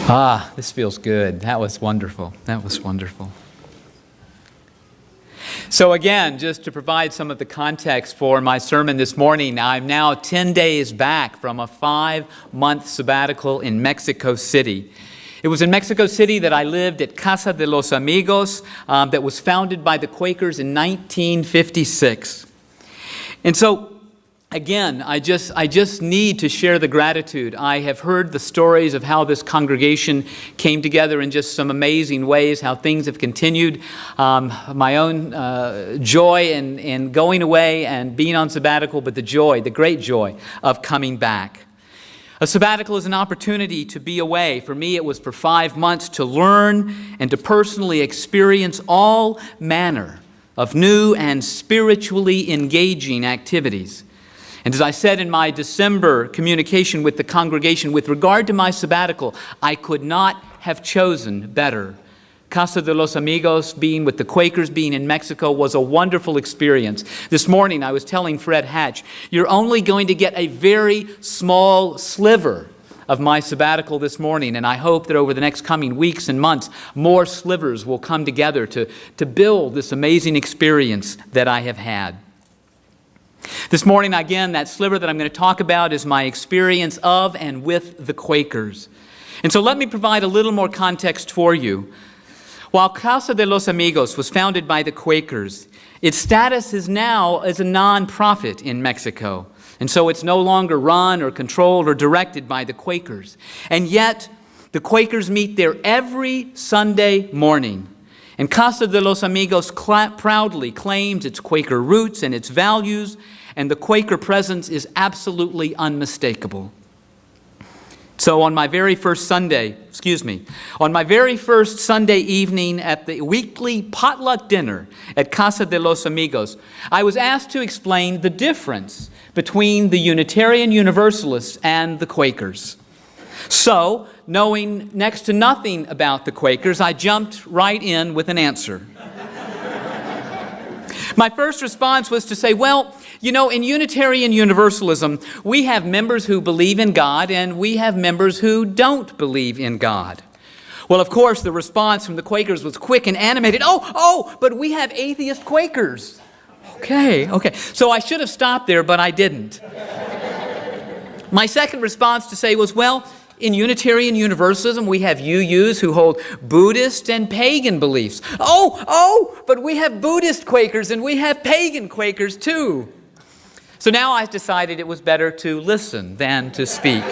Ah, this feels good. That was wonderful. That was wonderful. So again, just to provide some of the context for my sermon this morning, I'm now 10 days back from a 5-month sabbatical in Mexico City. It was in Mexico City that I lived at Casa de los Amigos that was founded by the Quakers in 1956. And so, again, I just need to share the gratitude. I have heard the stories of how this congregation came together in just some amazing ways, how things have continued. My own joy in going away and being on sabbatical, but the great joy of coming back. A sabbatical is an opportunity to be away. For me, it was for 5 months to learn and to personally experience all manner of new and spiritually engaging activities. And as I said in my December communication with the congregation, with regard to my sabbatical, I could not have chosen better. Casa de los Amigos, being with the Quakers, being in Mexico, was a wonderful experience. This morning I was telling Fred Hatch, you're only going to get a very small sliver of my sabbatical this morning, and I hope that over the next coming weeks and months, more slivers will come together to build this amazing experience that I have had. This morning, again, that sliver that I'm going to talk about is my experience of and with the Quakers. And so let me provide a little more context for you. While Casa de los Amigos was founded by the Quakers, its status is now as a non-profit in Mexico. And so it's no longer run or controlled or directed by the Quakers. And yet, the Quakers meet there every Sunday morning. And Casa de los Amigos proudly claims its Quaker roots and its values, and the Quaker presence is absolutely unmistakable. So on my very first Sunday evening at the weekly potluck dinner at Casa de los Amigos, I was asked to explain the difference between the Unitarian Universalists and the Quakers. So, knowing next to nothing about the Quakers, I jumped right in with an answer. My first response was to say, well, you know, in Unitarian Universalism, we have members who believe in God and we have members who don't believe in God. Well, of course, the response from the Quakers was quick and animated. But we have atheist Quakers. Okay. So I should have stopped there, but I didn't. My second response to say was, well, in Unitarian Universalism, we have UUs who hold Buddhist and pagan beliefs. But we have Buddhist Quakers and we have pagan Quakers too. So now I've decided it was better to listen than to speak.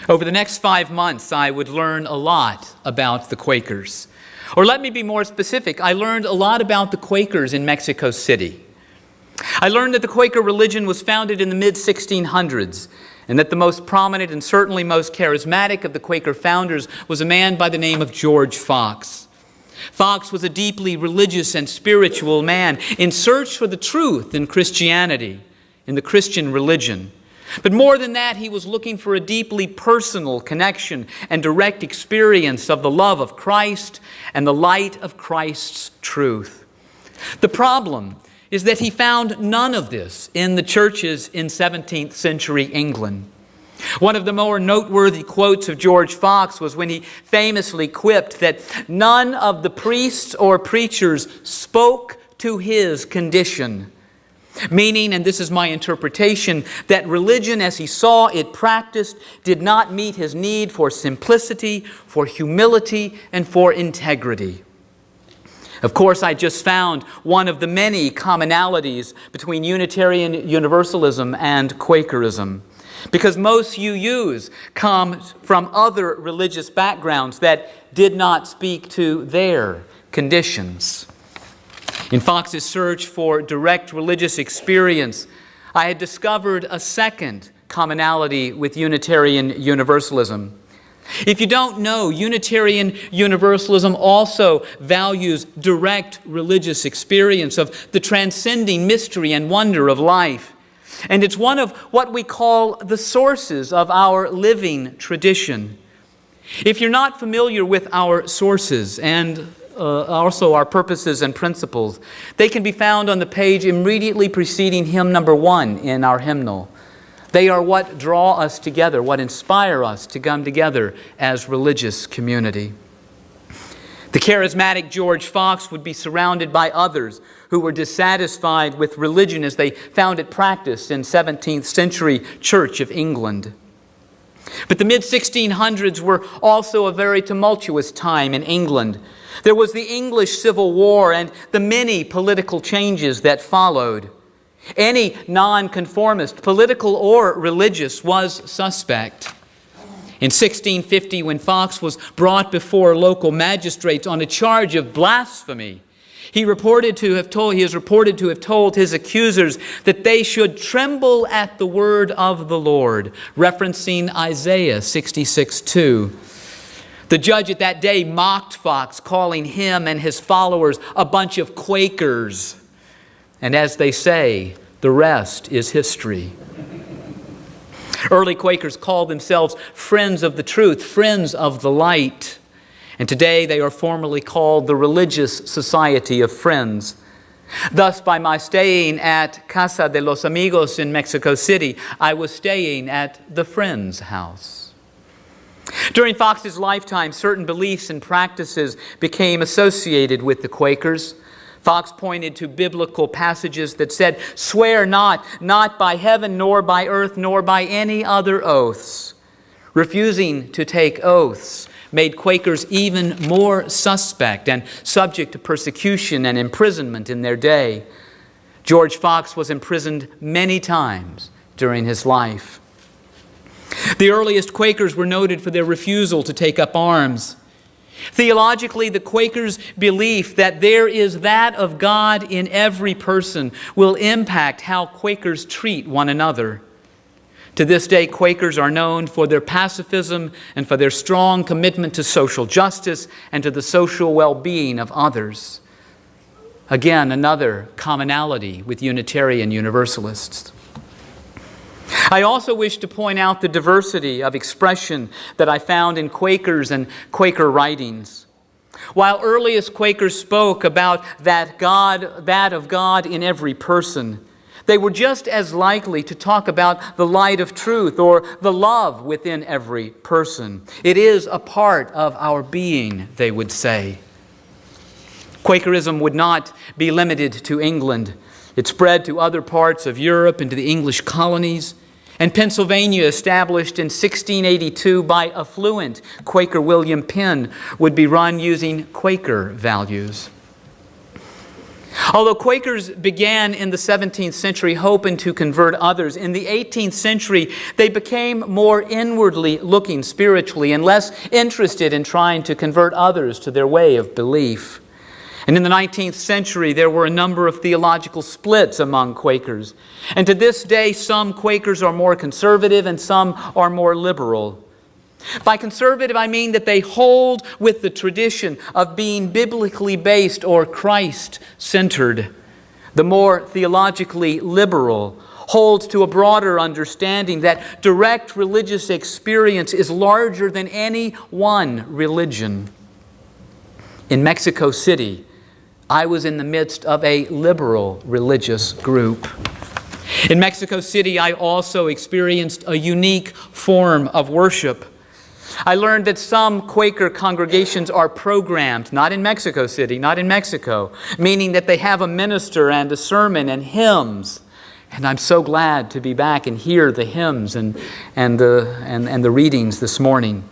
Over the next 5 months, I would learn a lot about the Quakers. Or let me be more specific, I learned a lot about the Quakers in Mexico City. I learned that the Quaker religion was founded in the mid-1600s, and that the most prominent and certainly most charismatic of the Quaker founders was a man by the name of George Fox. Fox was a deeply religious and spiritual man in search for the truth in Christianity, in the Christian religion. But more than that, he was looking for a deeply personal connection and direct experience of the love of Christ and the light of Christ's truth. The problem is that he found none of this in the churches in 17th century England. One of the more noteworthy quotes of George Fox was when he famously quipped that none of the priests or preachers spoke to his condition. Meaning, and this is my interpretation, that religion as he saw it practiced did not meet his need for simplicity, for humility, and for integrity. Of course, I just found one of the many commonalities between Unitarian Universalism and Quakerism. Because most UUs come from other religious backgrounds that did not speak to their conditions. In Fox's search for direct religious experience, I had discovered a second commonality with Unitarian Universalism. If you don't know, Unitarian Universalism also values direct religious experience of the transcending mystery and wonder of life. And it's one of what we call the sources of our living tradition. If you're not familiar with our sources and also our purposes and principles, they can be found on the page immediately preceding hymn number 1 in our hymnal. They are what draw us together, what inspire us to come together as religious community. The charismatic George Fox would be surrounded by others who were dissatisfied with religion as they found it practiced in 17th century Church of England. But the mid-1600s were also a very tumultuous time in England. There was the English Civil War and the many political changes that followed. Any nonconformist, political or religious, was suspect. In 1650, when Fox was brought before local magistrates on a charge of blasphemy, he is reported to have told his accusers that they should tremble at the word of the Lord, referencing Isaiah 66:2. The judge at that day mocked Fox, calling him and his followers a bunch of Quakers. And as they say, the rest is history. Early Quakers called themselves friends of the truth, friends of the light. And today they are formally called the Religious Society of Friends. Thus, by my staying at Casa de los Amigos in Mexico City, I was staying at the Friends House. During Fox's lifetime, certain beliefs and practices became associated with the Quakers. Fox pointed to biblical passages that said, "Swear not by heaven, nor by earth, nor by any other oaths." Refusing to take oaths made Quakers even more suspect and subject to persecution and imprisonment in their day. George Fox was imprisoned many times during his life. The earliest Quakers were noted for their refusal to take up arms. Theologically, the Quakers' belief that there is that of God in every person will impact how Quakers treat one another. To this day, Quakers are known for their pacifism and for their strong commitment to social justice and to the social well-being of others. Again, another commonality with Unitarian Universalists. I also wish to point out the diversity of expression that I found in Quakers and Quaker writings. While earliest Quakers spoke about that of God in every person, they were just as likely to talk about the light of truth or the love within every person. It is a part of our being, they would say. Quakerism would not be limited to England. It spread to other parts of Europe and to the English colonies. And Pennsylvania, established in 1682 by affluent Quaker William Penn, would be run using Quaker values. Although Quakers began in the 17th century hoping to convert others, in the 18th century they became more inwardly looking spiritually and less interested in trying to convert others to their way of belief. And in the 19th century, there were a number of theological splits among Quakers. And to this day, some Quakers are more conservative and some are more liberal. By conservative, I mean that they hold with the tradition of being biblically based or Christ-centered. The more theologically liberal holds to a broader understanding that direct religious experience is larger than any one religion. In Mexico City, I was in the midst of a liberal religious group. In Mexico City, I also experienced a unique form of worship. I learned that some Quaker congregations are programmed, not in Mexico City, not in Mexico, meaning that they have a minister and a sermon and hymns. And I'm so glad to be back and hear the hymns and the readings this morning.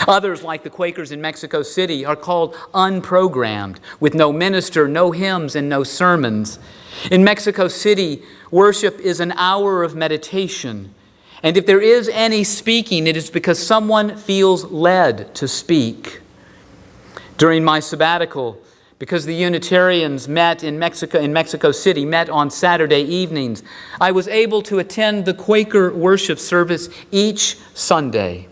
Others, like the Quakers in Mexico City, are called unprogrammed, with no minister, no hymns, and no sermons. In Mexico City, worship is an hour of meditation. And if there is any speaking, it is because someone feels led to speak. During my sabbatical, because the Unitarians met in Mexico City, met on Saturday evenings, I was able to attend the Quaker worship service each Sunday.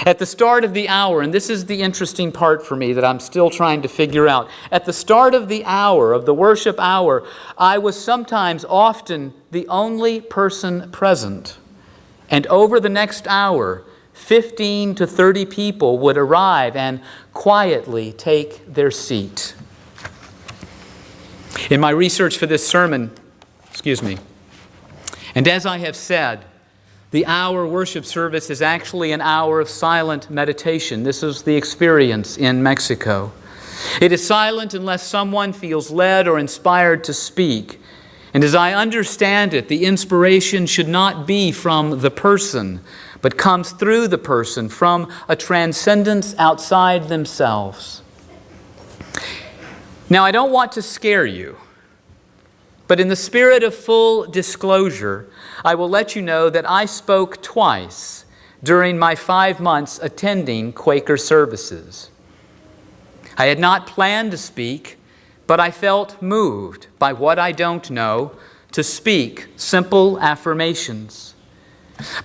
At the start of the hour, and this is the interesting part for me that I'm still trying to figure out. At the start of the hour, of the worship hour, I was often the only person present. And over the next hour, 15 to 30 people would arrive and quietly take their seat. In my research for this sermon, And as I have said, the hour worship service is actually an hour of silent meditation. This is the experience in Mexico. It is silent unless someone feels led or inspired to speak. And as I understand it, the inspiration should not be from the person, but comes through the person, from a transcendence outside themselves. Now, I don't want to scare you, but in the spirit of full disclosure, I will let you know that I spoke twice during my 5 months attending Quaker services. I had not planned to speak, but I felt moved by what I don't know to speak simple affirmations.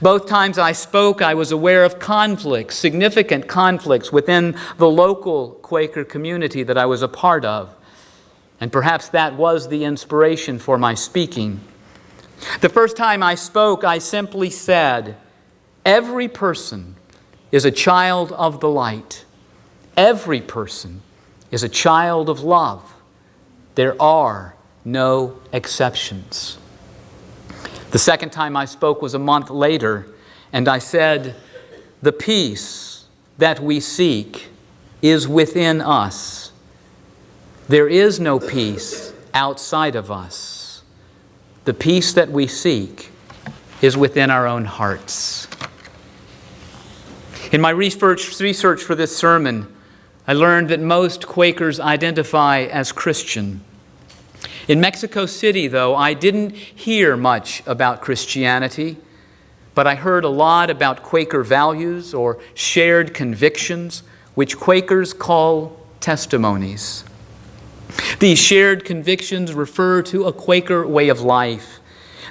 Both times I spoke, I was aware of conflicts, significant conflicts within the local Quaker community that I was a part of. And perhaps that was the inspiration for my speaking. The first time I spoke, I simply said, every person is a child of the light. Every person is a child of love. There are no exceptions. The second time I spoke was a month later, and I said, the peace that we seek is within us. There is no peace outside of us. The peace that we seek is within our own hearts. In my research for this sermon, I learned that most Quakers identify as Christian. In Mexico City, though, I didn't hear much about Christianity, but I heard a lot about Quaker values or shared convictions, which Quakers call testimonies. These shared convictions refer to a Quaker way of life.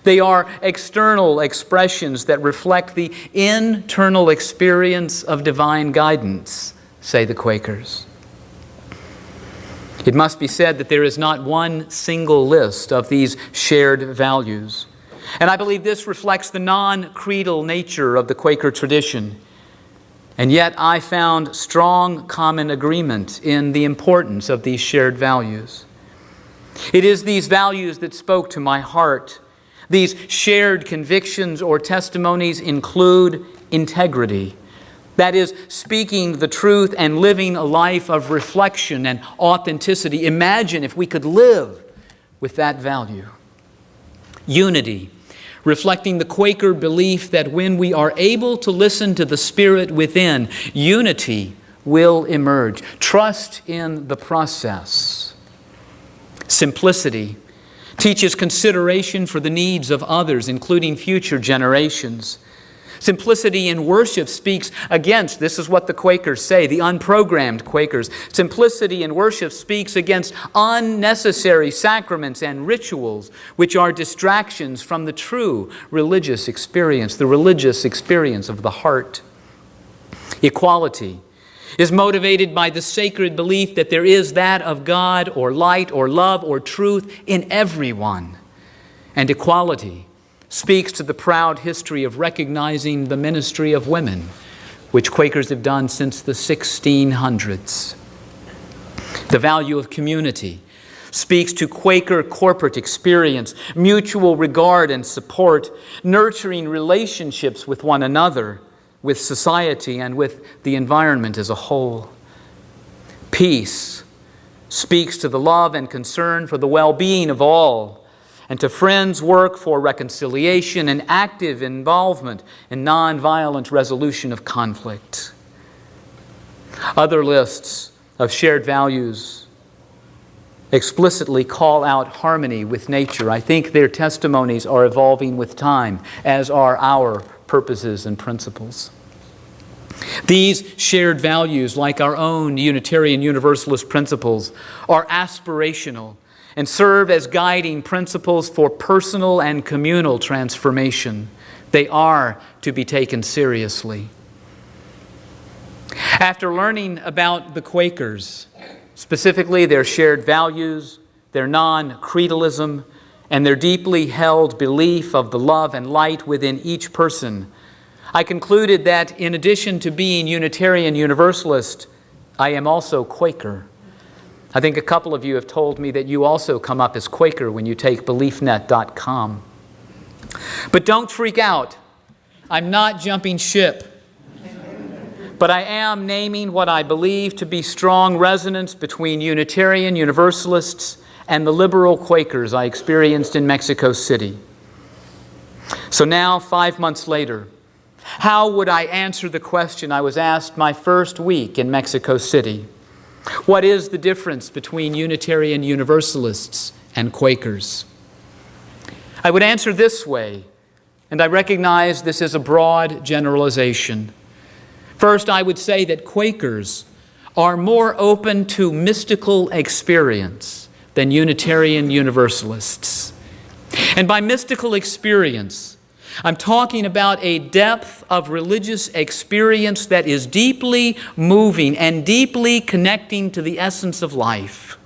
They are external expressions that reflect the internal experience of divine guidance, say the Quakers. It must be said that there is not one single list of these shared values. And I believe this reflects the non-creedal nature of the Quaker tradition. And yet I found strong common agreement in the importance of these shared values. It is these values that spoke to my heart. These shared convictions or testimonies include integrity. That is, speaking the truth and living a life of reflection and authenticity. Imagine if we could live with that value. Unity, reflecting the Quaker belief that when we are able to listen to the Spirit within, unity will emerge. Trust in the process. Simplicity teaches consideration for the needs of others, including future generations. Simplicity in worship speaks against, this is what the Quakers say, the unprogrammed Quakers. Simplicity in worship speaks against unnecessary sacraments and rituals, which are distractions from the true religious experience, the religious experience of the heart. Equality is motivated by the sacred belief that there is that of God or light or love or truth in everyone. And equality speaks to the proud history of recognizing the ministry of women, which Quakers have done since the 1600s. The value of community speaks to Quaker corporate experience, mutual regard and support, nurturing relationships with one another, with society, and with the environment as a whole. Peace speaks to the love and concern for the well-being of all, and to friends' work for reconciliation and active involvement in nonviolent resolution of conflict. Other lists of shared values explicitly call out harmony with nature. I think their testimonies are evolving with time, as are our purposes and principles. These shared values, like our own Unitarian Universalist principles, are aspirational and serve as guiding principles for personal and communal transformation. They are to be taken seriously. After learning about the Quakers, specifically their shared values, their non-creedalism, and their deeply held belief of the love and light within each person, I concluded that in addition to being Unitarian Universalist, I am also Quaker. I think a couple of you have told me that you also come up as Quaker when you take BeliefNet.com. But don't freak out. I'm not jumping ship. But I am naming what I believe to be strong resonance between Unitarian Universalists and the liberal Quakers I experienced in Mexico City. So now, 5 months later, how would I answer the question I was asked my first week in Mexico City? What is the difference between Unitarian Universalists and Quakers? I would answer this way, and I recognize this is a broad generalization. First, I would say that Quakers are more open to mystical experience than Unitarian Universalists. And by mystical experience, I'm talking about a depth of religious experience that is deeply moving and deeply connecting to the essence of life.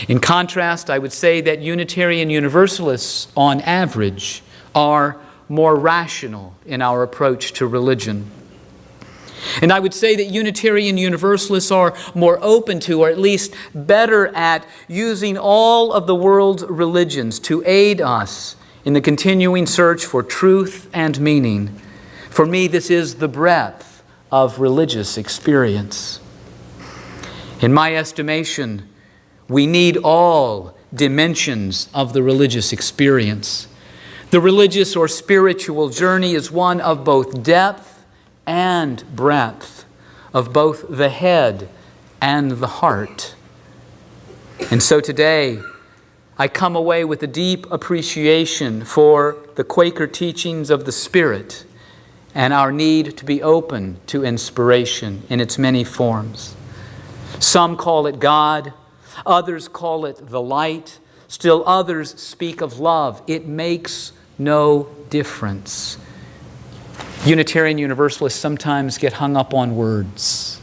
In contrast, I would say that Unitarian Universalists, on average, are more rational in our approach to religion. And I would say that Unitarian Universalists are more open to, or at least better at, using all of the world's religions to aid us in the continuing search for truth and meaning. For me, this is the breadth of religious experience. In my estimation, we need all dimensions of the religious experience. The religious or spiritual journey is one of both depth and breadth, of both the head and the heart. And so today, I come away with a deep appreciation for the Quaker teachings of the Spirit and our need to be open to inspiration in its many forms. Some call it God, others call it the light, still others speak of love. It makes no difference. Unitarian Universalists sometimes get hung up on words.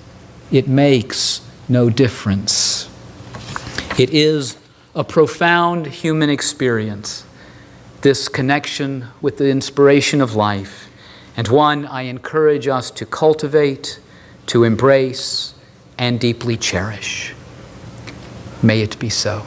It makes no difference. It is a profound human experience, this connection with the inspiration of life, and one I encourage us to cultivate, to embrace, and deeply cherish. May it be so.